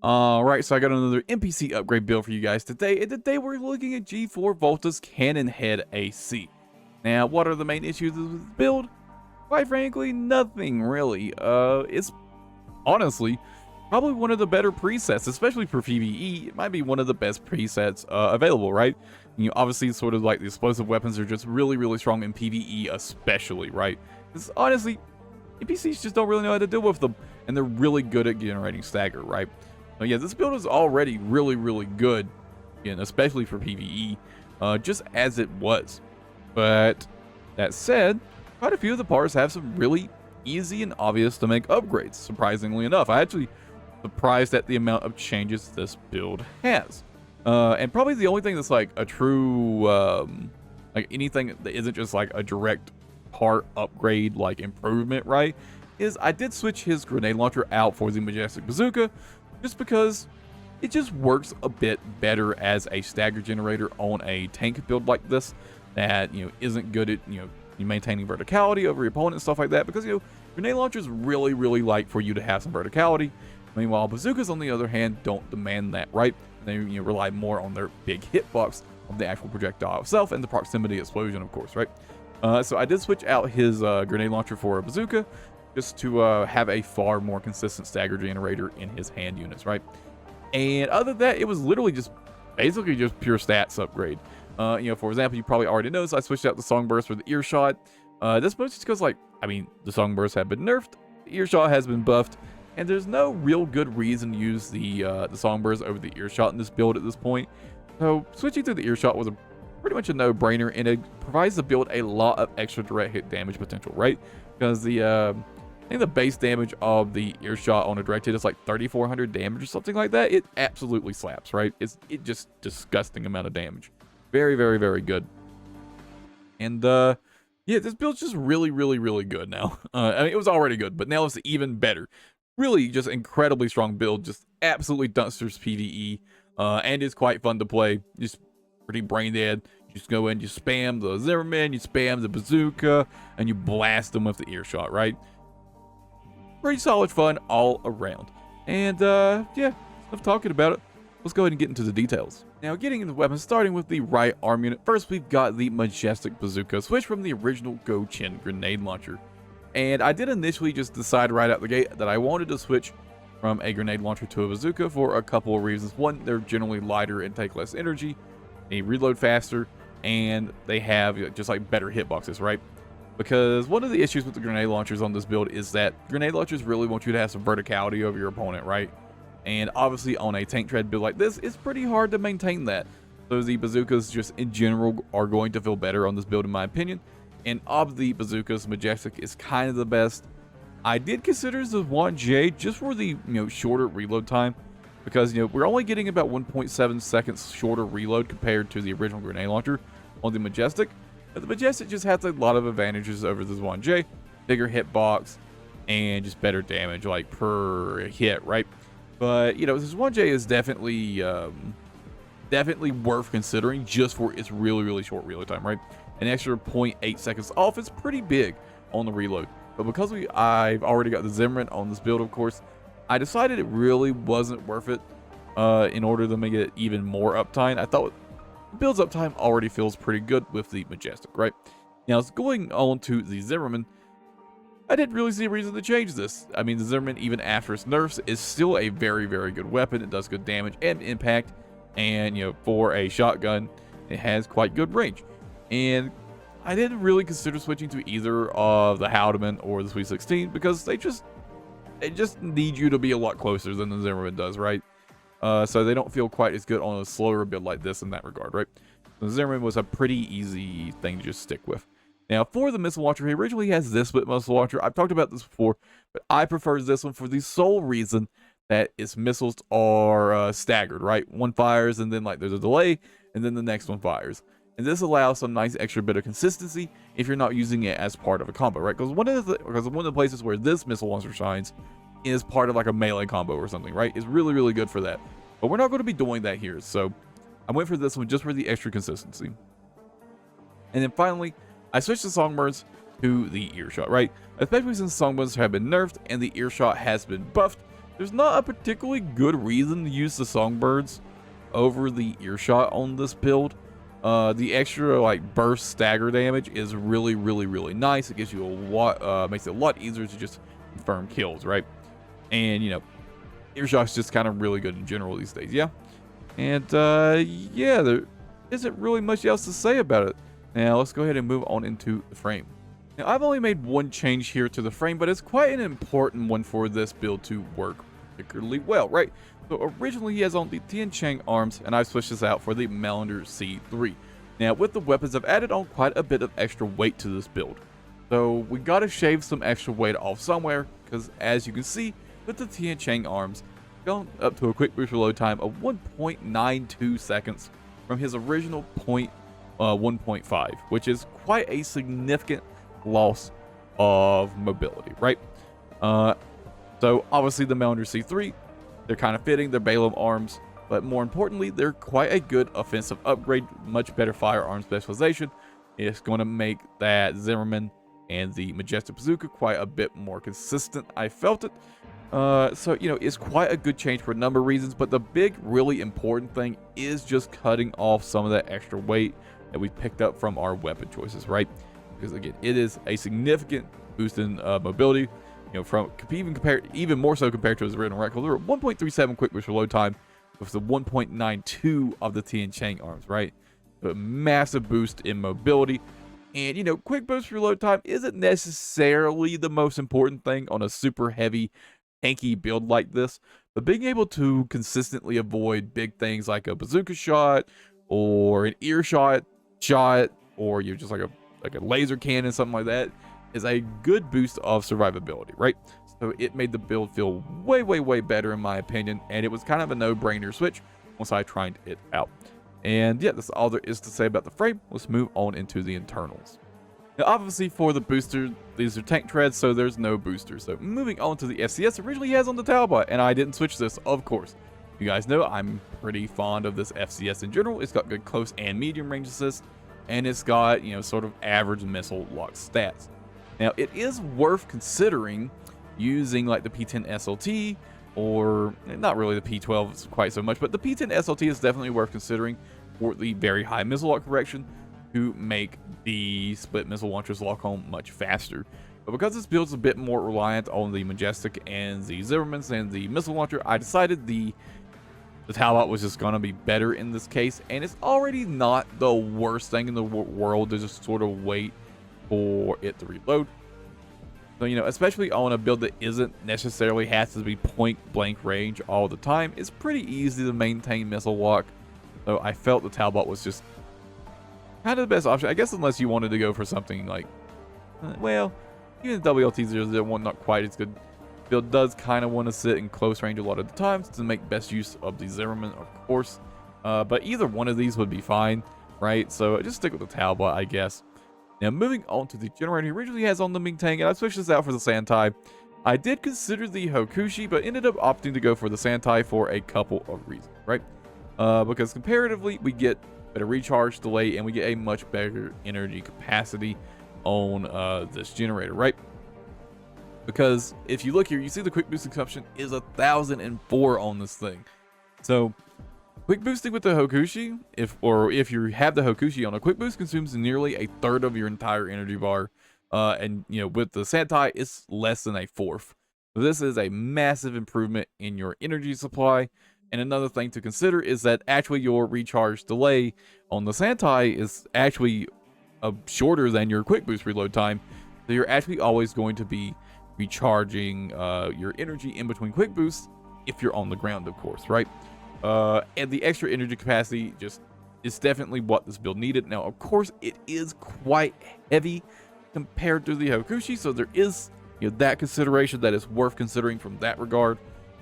Alright, so I got another NPC upgrade build for you guys today, and today we're looking at G4 Volta's Cannon Head AC. Now, what are the main issues with this build? Quite frankly, nothing really. It's honestly probably one of the better presets, especially for PvE. It might be one of the best presets available, right? You know, obviously, sort of like the explosive weapons are just really, really strong in PvE, especially, right? Because honestly, NPCs just don't really know how to deal with them, and they're really good at generating stagger, right? So yeah, this build is already really, really good, and especially for PvE, just as it was. But that said, quite a few of the parts have some really easy and obvious to make upgrades, surprisingly enough. I actually surprised at the amount of changes this build has. And probably the only thing that's like a true, like anything that isn't just like a direct part upgrade, like improvement, right, is I did switch his grenade launcher out for the Majestic Bazooka, just because it just works a bit better as a stagger generator on a tank build like this that, you know, isn't good at, you know, maintaining verticality over your opponent and stuff like that, because, you know, grenade launchers really, really like for you to have some verticality. Meanwhile, bazookas, on the other hand, don't demand that, right? They, you know, rely more on their big hitbox of the actual projectile itself and the proximity explosion, of course, right? So I did switch out his grenade launcher for a bazooka, just to have a far more consistent stagger generator in his hand units, right? And other than that, it was literally just basically just pure stats upgrade. You know, for example, you probably already noticed I switched out the Songburst for the Earshot. This mostly just because, like, I mean, the Songburst have been nerfed, the Earshot has been buffed, and there's no real good reason to use the Songburst over the Earshot in this build at this point. So switching to the Earshot was pretty much a no-brainer, and it provides the build a lot of extra direct hit damage potential, right? Because the I think the base damage of the Earshot on a direct hit is like 3,400 damage or something like that. It absolutely slaps, right? It just disgusting amount of damage. Very, very, very good. And yeah, this build's just really, really, really good now. I mean, it was already good, but now it's even better. Really, just incredibly strong build. Just absolutely dumpsters PvE, and it's quite fun to play. Just pretty brain dead. You just go in, you spam the Zimmerman, you spam the bazooka, and you blast them with the Earshot, right? Pretty solid fun all around. And yeah, enough talking about it. Let's go ahead and get into the details. Now, getting into the weapons, starting with the right arm unit. First, we've got the Majestic Bazooka, switch from the original Go-Chin grenade launcher. And I did initially just decide right out the gate that I wanted to switch from a grenade launcher to a bazooka for a couple of reasons. One, they're generally lighter and take less energy, they reload faster, and they have just like better hitboxes, right? Because one of the issues with the grenade launchers on this build is that grenade launchers really want you to have some verticality over your opponent, right? And obviously on a tank tread build like this, it's pretty hard to maintain that. So the bazookas just in general are going to feel better on this build in my opinion. And of the bazookas, Majestic is kind of the best. I did consider the 1J just for the, you know, shorter reload time, because, you know, we're only getting about 1.7 seconds shorter reload compared to the original grenade launcher on the Majestic. But the Majestic just has a lot of advantages over this 1J, bigger hitbox, and just better damage, like per hit, right? But, you know, this 1J is definitely worth considering just for its really, really short reload time, right? An extra 0.8 seconds off is pretty big on the reload. But because I've already got the Zimmerman on this build, of course, I decided it really wasn't worth it in order to make it even more uptime. I thought the build's uptime already feels pretty good with the Majestic, right? Now, going on to the Zimmerman, I didn't really see a reason to change this. I mean, the Zimmerman, even after its nerfs, is still a very, very good weapon. It does good damage and impact, and, you know, for a shotgun, it has quite good range. And I didn't really consider switching to either of the Haldeman or the Sweet 16 because they just need you to be a lot closer than the Zimmerman does, right? So they don't feel quite as good on a slower build like this in that regard, right? The Zimmerman was a pretty easy thing to just stick with. Now, for the missile launcher, he originally has this split missile launcher. I've talked about this before, but I prefer this one for the sole reason that its missiles are staggered, right? One fires, and then like there's a delay, and then the next one fires. And this allows some nice extra bit of consistency if you're not using it as part of a combo, right? Because one of the places where this missile launcher shines is part of like a melee combo or something, right? It's really, really good for that. But we're not going to be doing that here, so I went for this one just for the extra consistency. And then finally, I switched the Songbirds to the Earshot, right? Especially since Songbirds have been nerfed and the Earshot has been buffed, there's not a particularly good reason to use the Songbirds over the Earshot on this build. The extra like burst stagger damage is really nice. It gives you a lot, makes it a lot easier to just confirm kills, right? And you know, Earshot's just kind of really good in general these days, yeah. And yeah, there isn't really much else to say about it. Now let's go ahead and move on into the frame. Now I've only made one change here to the frame, but it's quite an important one for this build to work particularly well, right? So originally he has on the Tian Chang arms, and I've switched this out for the Melander C3. Now with the weapons, I've added on quite a bit of extra weight to this build. So we gotta shave some extra weight off somewhere, because as you can see, with the Tian Chang arms, going up to a quick boost reload time of 1.92 seconds from his original 1.5, which is quite a significant loss of mobility, right? So obviously the Melander C3, they're kind of fitting, they're Balaam arms, but more importantly, they're quite a good offensive upgrade, much better firearm specialization. It's going to make that Zimmerman and the Majestic Bazooka quite a bit more consistent. I felt it. So, you know, it's quite a good change for a number of reasons, but the big, really important thing is just cutting off some of that extra weight that we picked up from our weapon choices, right? Because again, it is a significant boost in mobility. You know, from even more so compared to his original record. They're at 1.37 quick boost reload time with the 1.92 of the Tian Chang arms, right? A massive boost in mobility. And, you know, quick boost reload time isn't necessarily the most important thing on a super heavy, tanky build like this. But being able to consistently avoid big things like a bazooka shot or an Earshot shot, or you just like a laser cannon, something like that, is a good boost of survivability, right? So it made the build feel way better in my opinion, and it was kind of a no-brainer switch once I tried it out. And yeah, that's all there is to say about the frame. Let's move on into the internals. Now obviously for the booster, these are tank treads, so there's no booster. So moving on to the FCS, originally he has on the Talbot, and I didn't switch this, of course. You guys know I'm pretty fond of this FCS in general. It's got good close and medium range assist, and it's got, you know, sort of average missile lock stats. Now, it is worth considering using like the P10 SLT, or not really the P12 quite so much, but the P10 SLT is definitely worth considering for the very high missile lock correction to make the split missile launchers lock on much faster. But because this build's a bit more reliant on the Majestic and the Zimmermans and the missile launcher, I decided the Talbot was just going to be better in this case, and it's already not the worst thing in the world to just sort of wait for it to reload. So, you know, especially on a build that isn't necessarily has to be point blank range all the time, it's pretty easy to maintain missile lock. So I felt the Talbot was just kind of the best option, I guess, unless you wanted to go for something like, well, even the WLT-001 not quite as good. Build does kind of want to sit in close range a lot of the times to make best use of the Zimmerman, of course. But either one of these would be fine, right? So just stick with the Talbot, I guess. Now, moving on to the generator, he originally has on the Ming-Tang, and I switched this out for the Santai. I did consider the Hokushi, but ended up opting to go for the Santai for a couple of reasons, right? Because comparatively, we get better recharge delay, and we get a much better energy capacity on this generator, right? Because if you look here, you see the quick boost consumption is 1,004 on this thing. So quick boosting with the Hokushi, if you have the Hokushi on, a quick boost consumes nearly a third of your entire energy bar, and you know, with the Santai, it's less than a fourth. So this is a massive improvement in your energy supply. And another thing to consider is that actually your recharge delay on the Santai is actually shorter than your quick boost reload time. So you're actually always going to be recharging your energy in between quick boosts if you're on the ground, of course, right? And the extra energy capacity just is definitely what this build needed. Now, of course, it is quite heavy compared to the Hokushi, so there is, you know, that consideration that is worth considering from that regard.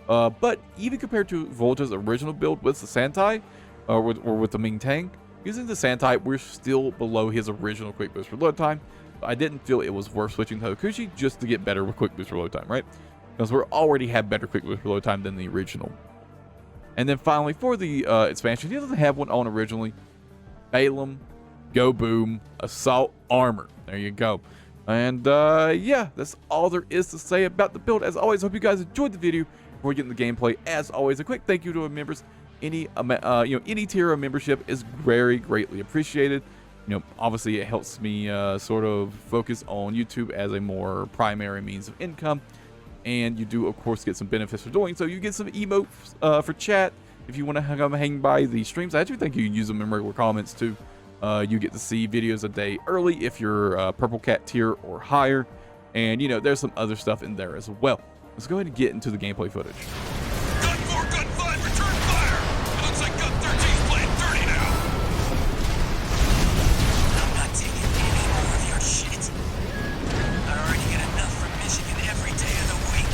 But even compared to Volta's original build with the Santai, or with the Ming-Tang, using the Santai, we're still below his original quick boost reload time. I didn't feel it was worth switching to Hokushi just to get better with quick boost reload time, right? Because we already have better quick boost reload time than the original. And then finally, for the expansion, he doesn't have one on originally. Balaam, Go Boom, Assault Armor. There you go. And yeah, that's all there is to say about the build. As always, hope you guys enjoyed the video. Before we get into the gameplay, as always, a quick thank you to our members. Any tier of membership is very greatly appreciated. Obviously it helps me sort of focus on YouTube as a more primary means of income, and you do of course get some benefits for doing so. You get some emotes for chat if you want to come hang by the streams. I actually think you can use them in regular comments too. You get to see videos a day early if you're Purple Cat tier or higher, and there's some other stuff in there as well. Let's go ahead and get into the gameplay footage. Gun 4, Gun 5, return fire! It looks like Gun 13's playing dirty now. I'm not taking any more of your shit. I already get enough from Michigan every day of the week.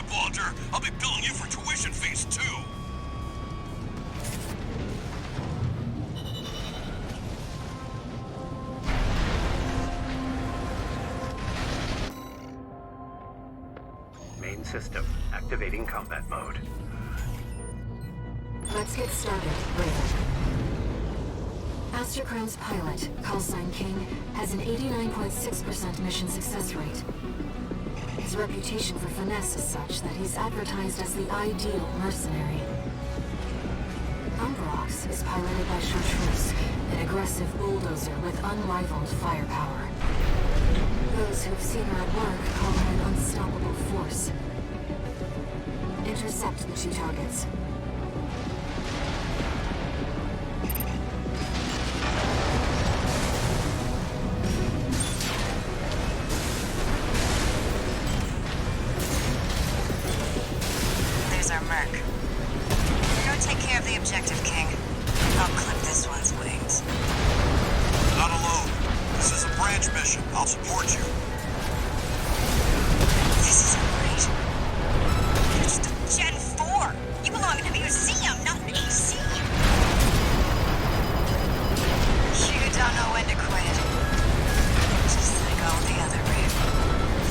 Volta. I'll be billing you for tuition fees, too. Main system, activating combat mode. Let's get started, Raven. Astrocrone's pilot, callsign King, has an 89.6% mission success rate. His reputation for finesse is such that he's advertised as the ideal mercenary. Umbrox is piloted by Chartreuse, an aggressive bulldozer with unrivaled firepower. Those who've seen her at work call her an unstoppable force. Intercept the two targets. There's our merc. Go take care of the objective, King. I'll clip this one's wings. Not alone. This is a branch mission. I'll support you. This isn't great. You're just a Gen 4. You belong in a museum, not an AC. You don't know when to quit. Just like all the other Raven.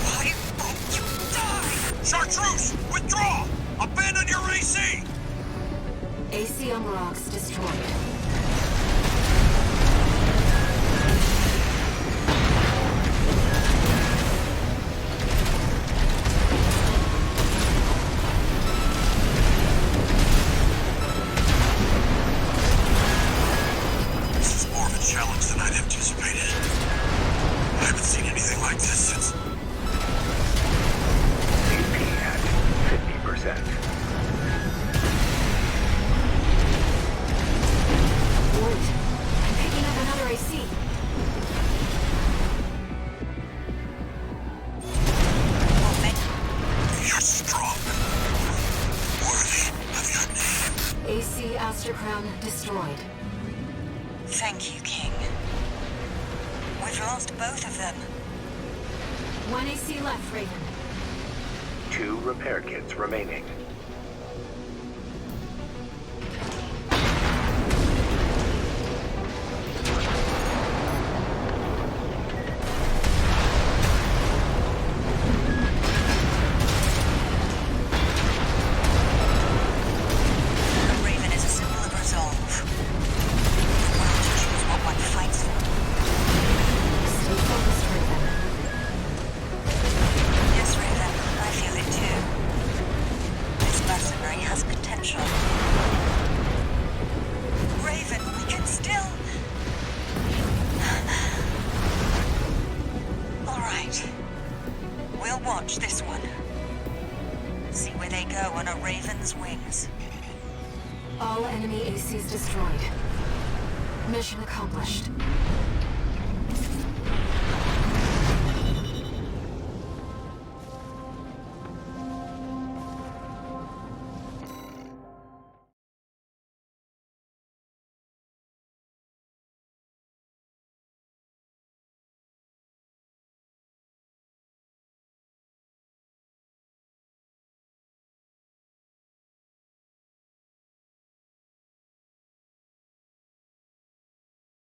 Why won't you die? Chartreuse, withdraw! Abandon your AC! AC Umbrox destroyed. Challenge than I'd anticipated. I haven't seen anything like this since... AP at 50%. Wait, I'm picking up another AC. You're strong. Worthy of your name. AC Astrocrown destroyed. Thank you, King. We've lost both of them. One AC left, Raven. 2 repair kits remaining. watch this one. See where they go on a raven's wings. All enemy ACs destroyed. Mission accomplished.